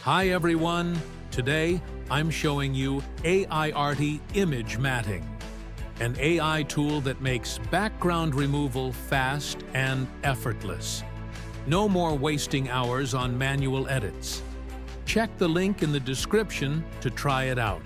Hi everyone! Today, I'm showing you AIarty Image Matting, an AI tool that makes background removal fast and effortless. No more wasting hours on manual edits. Check the link in the description to try it out.